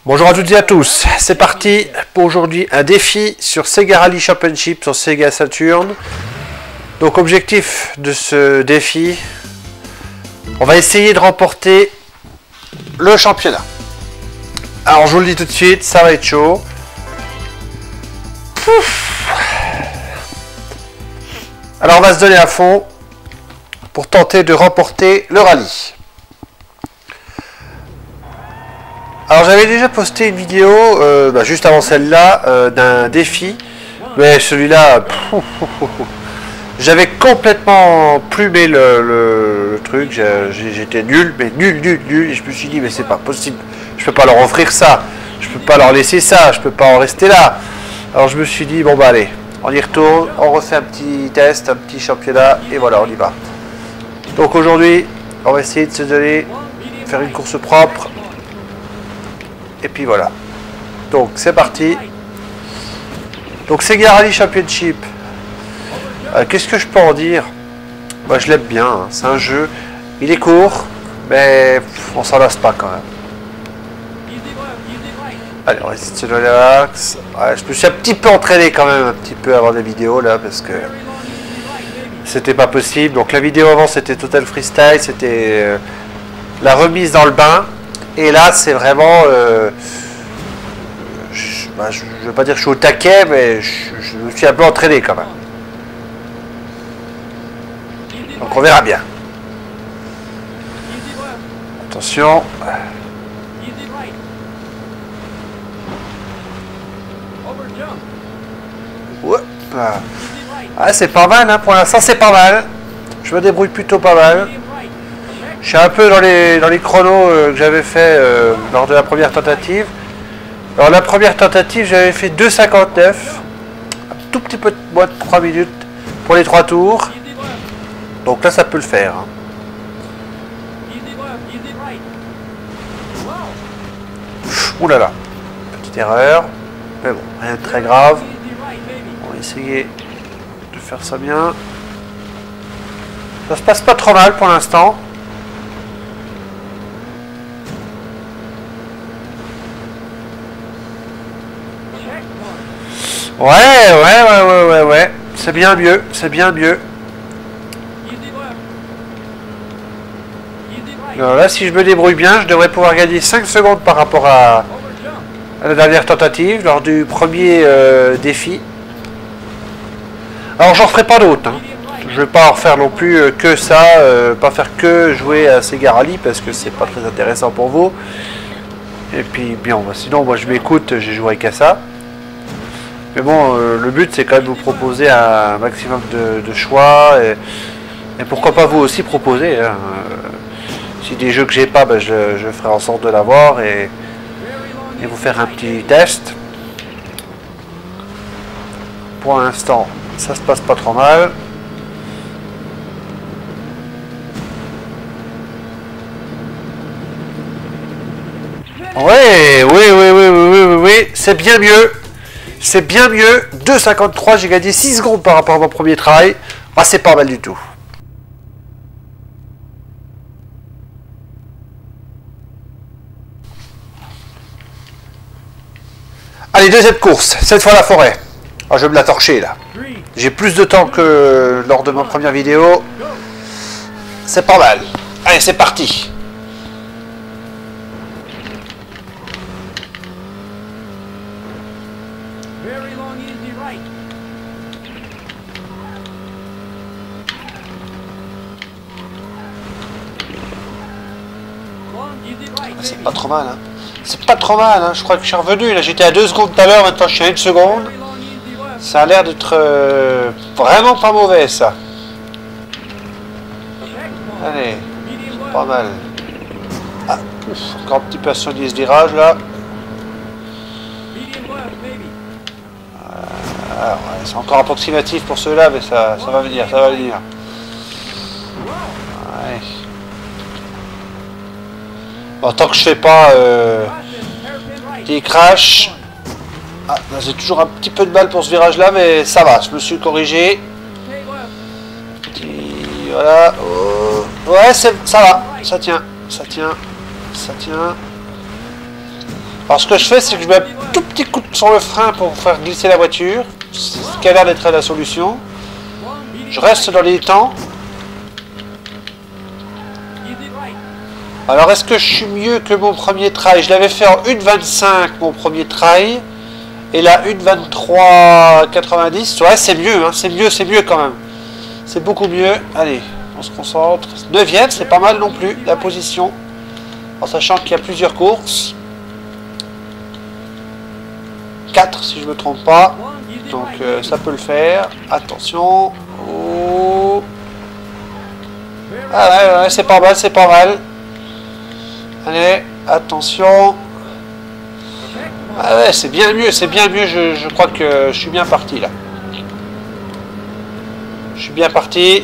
Bonjour à toutes et à tous, c'est parti pour aujourd'hui un défi sur Sega Rally Championship sur Sega Saturn. Donc objectif de ce défi, on va essayer de remporter le championnat. Alors je vous le dis tout de suite, ça va être chaud. Alors on va se donner à fond pour tenter de remporter le rallye. Alors j'avais déjà posté une vidéo juste avant celle-là d'un défi, mais celui-là, j'avais complètement plumé le truc, j'étais nul, mais nul, et je me suis dit mais c'est pas possible, je peux pas leur offrir ça, je peux pas leur laisser ça, je peux pas en rester là. Alors je me suis dit bon bah allez, on y retourne, on refait un petit test, un petit championnat, et voilà on y va. Donc aujourd'hui, on va essayer de se donner, faire une course propre. Et puis voilà. Donc c'est parti. Donc Sega Rally Championship. Qu'est-ce que je peux en dire? Moi je l'aime bien. Hein. C'est un jeu. Il est court. Mais on s'en lasse pas quand même. Allez, on va essayer de se donner l'axe. Ouais, je me suis un petit peu entraîné quand même. Un petit peu avant la vidéo là. Parce que c'était pas possible. Donc la vidéo avant c'était Total Freestyle. C'était la remise dans le bain. Et là, c'est vraiment... je ne veux pas dire que je suis au taquet, mais je me suis un peu entraîné quand même. Donc on verra bien. Attention. Ouais. Ah, c'est pas mal, hein, pour l'instant c'est pas mal. Je me débrouille plutôt pas mal. Je suis un peu dans les chronos que j'avais fait lors de la première tentative. Alors la première tentative, j'avais fait 2,59. Un tout petit peu moins de 3 minutes pour les 3 tours. Donc là, ça peut le faire. Hein. Ouh là là. Petite erreur. Mais bon, rien de très grave. On va essayer de faire ça bien. Ça se passe pas trop mal pour l'instant. Ouais. C'est bien mieux, c'est bien mieux. Alors là, si je me débrouille bien, je devrais pouvoir gagner 5 secondes par rapport à la dernière tentative, lors du premier défi. Alors, j'en ferai pas d'autres. Hein. Je vais pas en refaire non plus que ça, pas faire que jouer à Sega Rally, parce que c'est pas très intéressant pour vous. Et puis, bien, sinon, moi je m'écoute, j'ai joué qu'à ça. Mais bon, le but c'est quand même de vous proposer un maximum de choix et pourquoi pas vous aussi proposer. Hein. Si des jeux que j'ai pas, ben je ferai en sorte de l'avoir et vous faire un petit test. Pour l'instant, ça se passe pas trop mal. Oui, c'est bien mieux. C'est bien mieux, 2,53, j'ai gagné 6 secondes par rapport à mon premier travail. Ah, c'est pas mal du tout. Allez, deuxième course, cette fois la forêt. Ah, je vais me la torcher là. J'ai plus de temps que lors de ma première vidéo. C'est pas mal. Allez, c'est parti. C'est pas trop mal, hein. C'est pas trop mal, hein. Je crois que je suis revenu. Là, j'étais à 2 secondes tout à l'heure, maintenant je suis à 1 seconde. Ça a l'air d'être vraiment pas mauvais, ça. Allez, pas mal. Ah, ouf, encore un petit peu à 70 virage, là. Alors, ouais, c'est encore approximatif pour ceux-là, mais ça va venir, ça va venir. Ouais. Bon, tant que je fais pas des crashs. Ah, j'ai toujours un petit peu de mal pour ce virage là, mais ça va, je me suis corrigé. Voilà. Ouais, ça va, ça tient. Alors ce que je fais, c'est que je mets un tout petit coup sur le frein pour faire glisser la voiture. Ce qui a l'air d'être la solution. Je reste dans les temps. Alors est-ce que je suis mieux que mon premier try? Je l'avais fait en 1.25 mon premier try. Et là 1.23.90. Ouais, c'est mieux, hein, c'est mieux quand même. C'est beaucoup mieux. Allez, on se concentre. 9e, c'est pas mal non plus, la position. En sachant qu'il y a plusieurs courses. 4 si je me trompe pas. Donc ça peut le faire. Attention. Oh. Ah ouais, c'est pas mal, c'est pas mal. Allez, attention. Ah ouais, c'est bien mieux, je crois que je suis bien parti là. Je suis bien parti.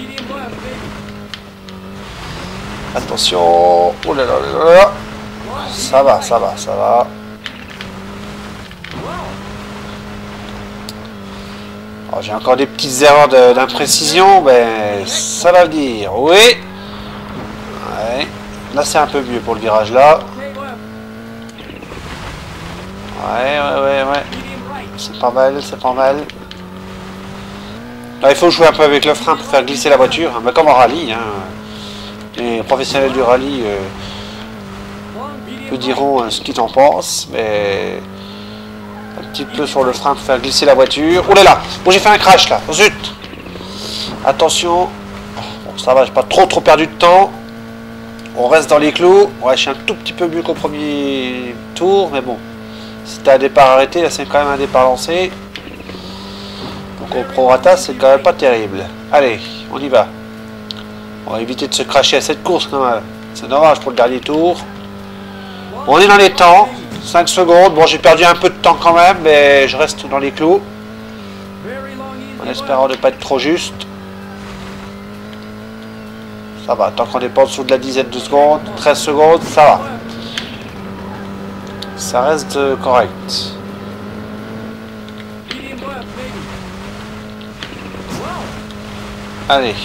Attention. Oh là là là là. Ça va. J'ai encore des petites erreurs d'imprécision, mais ça va venir. Oui. Ouais. Là c'est un peu mieux pour le virage là. Ouais. C'est pas mal. Là, il faut jouer un peu avec le frein pour faire glisser la voiture, hein, comme en rallye. Hein. Les professionnels du rallye me diront ce qu'ils en pensent, mais un petit peu sur le frein pour faire glisser la voiture. Oh là là, bon, j'ai fait un crash là, zut. Attention, bon, ça va, j'ai pas trop perdu de temps. On reste dans les clous. Ouais, je suis un tout petit peu mieux qu'au premier tour, mais bon, c'était un départ arrêté, là c'est quand même un départ lancé. Donc au prorata, c'est quand même pas terrible. Allez, on y va. On va éviter de se cracher à cette course quand même. C'est dommage pour le dernier tour. On est dans les temps. 5 secondes. Bon, j'ai perdu un peu de temps quand même, mais je reste dans les clous. En espérant ne pas être trop juste. Ça va, tant qu'on n'est pas en dessous de la dizaine de secondes. 13 secondes, ça va. Ça reste correct. Allez.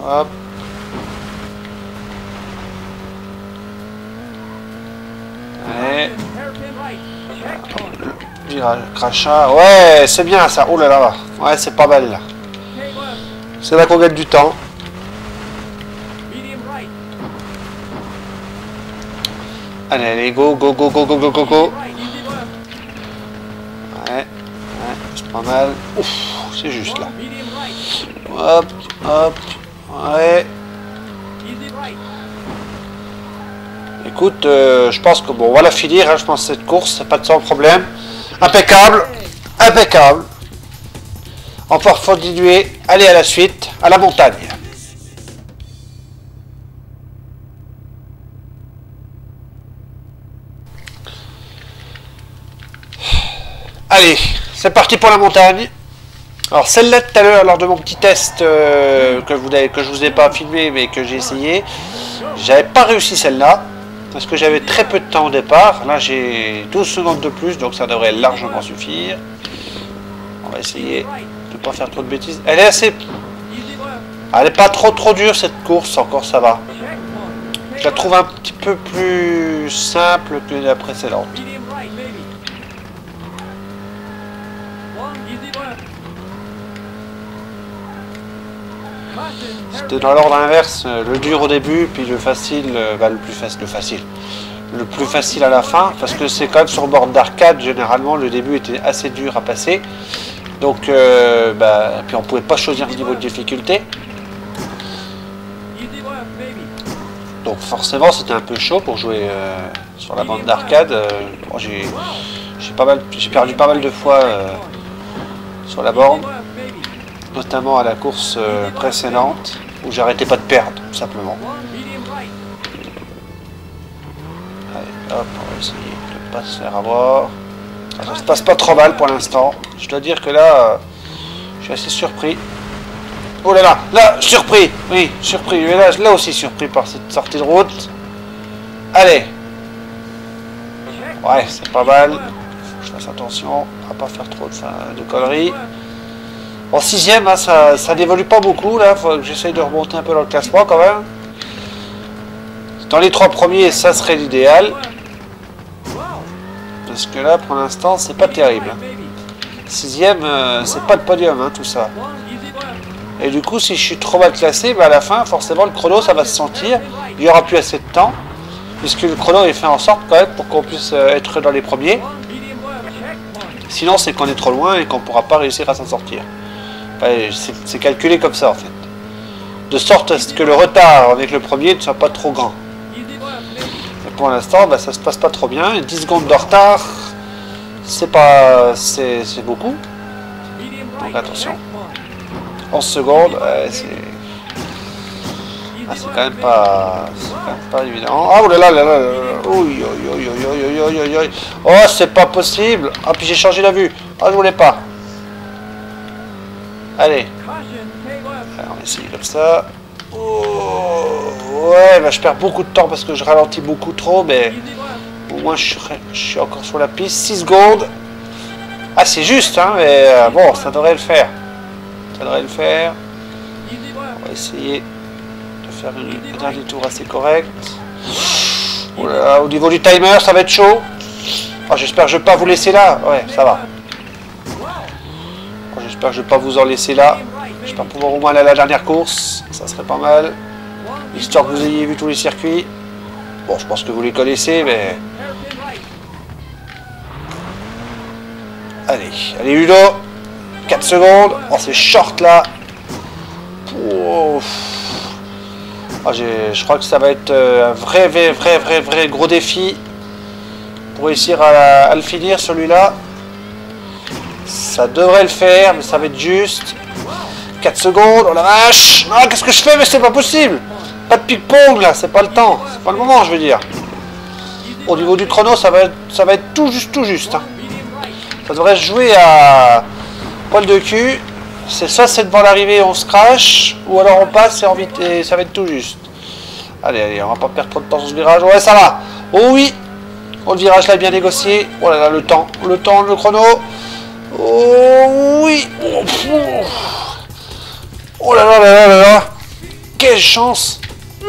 Hop. Allez. Virage, crachat. Ouais, c'est bien ça. Oh là là. Ouais, c'est pas mal là. C'est là qu'on gagne du temps. Allez, go. Ouais, c'est pas mal. Ouf, c'est juste là. Hop. Ouais. Écoute, je pense que bon, on va la finir, hein, je pense cette course, c'est pas de sans problème. Impeccable. On peut continuer, aller à la suite, à la montagne. Allez, c'est parti pour la montagne. Alors celle-là tout à l'heure, lors de mon petit test que je vous ai pas filmé mais que j'ai essayé, j'avais pas réussi celle-là parce que j'avais très peu de temps au départ. Là j'ai 12 secondes de plus, donc ça devrait largement suffire. On va essayer de pas faire trop de bêtises. Elle est assez... Elle est pas trop dure cette course, encore ça va. Je la trouve un petit peu plus simple que la précédente. C'était dans l'ordre inverse, le dur au début, puis le facile, le plus facile à la fin, parce que c'est quand même sur bord d'arcade, généralement le début était assez dur à passer, donc puis on pouvait pas choisir le niveau de difficulté, donc forcément c'était un peu chaud pour jouer sur la bande d'arcade. J'ai perdu pas mal de fois sur la borne, notamment à la course précédente, où j'arrêtais pas de perdre, tout simplement. Allez, hop, on va essayer de ne pas se faire avoir. Ça se passe pas trop mal pour l'instant. Je dois dire que là, je suis assez surpris. Oh là là, surpris. Oui, surpris. Mais là aussi surpris par cette sortie de route. Allez. Ouais, c'est pas mal. Faut que je fasse attention à pas faire trop de conneries. En 6ème, hein, ça n'évolue pas beaucoup, là, faut que j'essaye de remonter un peu dans le classement quand même. Dans les 3 premiers, ça serait l'idéal. Parce que là, pour l'instant, c'est pas terrible. 6e, c'est pas de podium, hein, tout ça. Et du coup, si je suis trop mal classé, bah à la fin, forcément, le chrono, ça va se sentir. Il n'y aura plus assez de temps. Puisque le chrono est fait en sorte, quand même, pour qu'on puisse être dans les premiers. Sinon, c'est qu'on est trop loin et qu'on ne pourra pas réussir à s'en sortir. Enfin, c'est calculé comme ça, en fait. De sorte à ce que le retard avec le premier ne soit pas trop grand. Et pour l'instant, bah, ça se passe pas trop bien. 10 secondes de retard, c'est beaucoup. Donc attention. 11 secondes, c'est quand même pas évident. Ah, oh là là là là, oui, oh, c'est pas possible. Ah, puis j'ai changé la vue. Ah, je voulais pas. Allez. Alors, on va essayer comme ça. Oh, ouais, bah, je perds beaucoup de temps parce que je ralentis beaucoup trop, mais au moins je suis encore sur la piste. 6 secondes. Ah, c'est juste, hein, mais bon, ça devrait le faire. Ça devrait le faire. On va essayer de faire un dernier tour assez correct. Oh là là, au niveau du timer, ça va être chaud. Oh, j'espère que je ne vais pas vous laisser là. Ouais, ça va. Oh, j'espère que je ne vais pas vous en laisser là. J'espère pouvoir au moins aller à la dernière course. Ça serait pas mal. Histoire que vous ayez vu tous les circuits. Bon, je pense que vous les connaissez, mais... Allez, allez Udo. 4 secondes. Oh, c'est short là. Oh. Oh, je crois que ça va être un vrai gros défi pour réussir à le finir celui-là. Ça devrait le faire, mais ça va être juste. 4 secondes, oh la vache! Non, qu'est-ce que je fais? Mais c'est pas possible! Pas de ping-pong là, c'est pas le temps, c'est pas le moment, je veux dire. Au niveau du chrono, ça va être tout juste. Hein. Ça devrait se jouer à poil de cul. Soit c'est devant l'arrivée, on se crash, ou alors on passe et ça va être tout juste. Allez, on va pas perdre trop de temps sur ce virage. Ouais, ça va! Oh oui! Oh, le virage là, bien négocié. Oh là là, le temps, le chrono. Oh oui! Oh là là là là là! Quelle chance!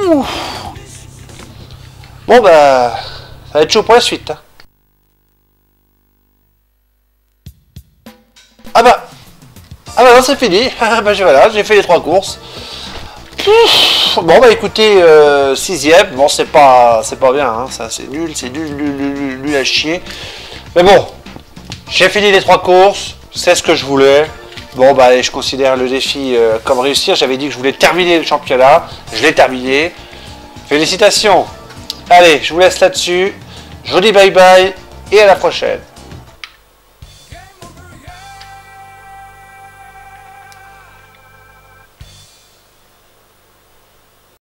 Ouf. Bon bah, ça va être chaud pour la suite. Hein. Ah bah non, c'est fini. Bah voilà, j'ai fait les 3 courses. Bon bah écoutez, 6e, bon c'est pas bien, hein. Ça c'est nul à chier. Mais bon, j'ai fini les 3 courses, c'est ce que je voulais. Bon bah je considère le défi comme réussir. J'avais dit que je voulais terminer le championnat, je l'ai terminé. Félicitations. Allez, je vous laisse là-dessus. Je vous dis bye bye et à la prochaine.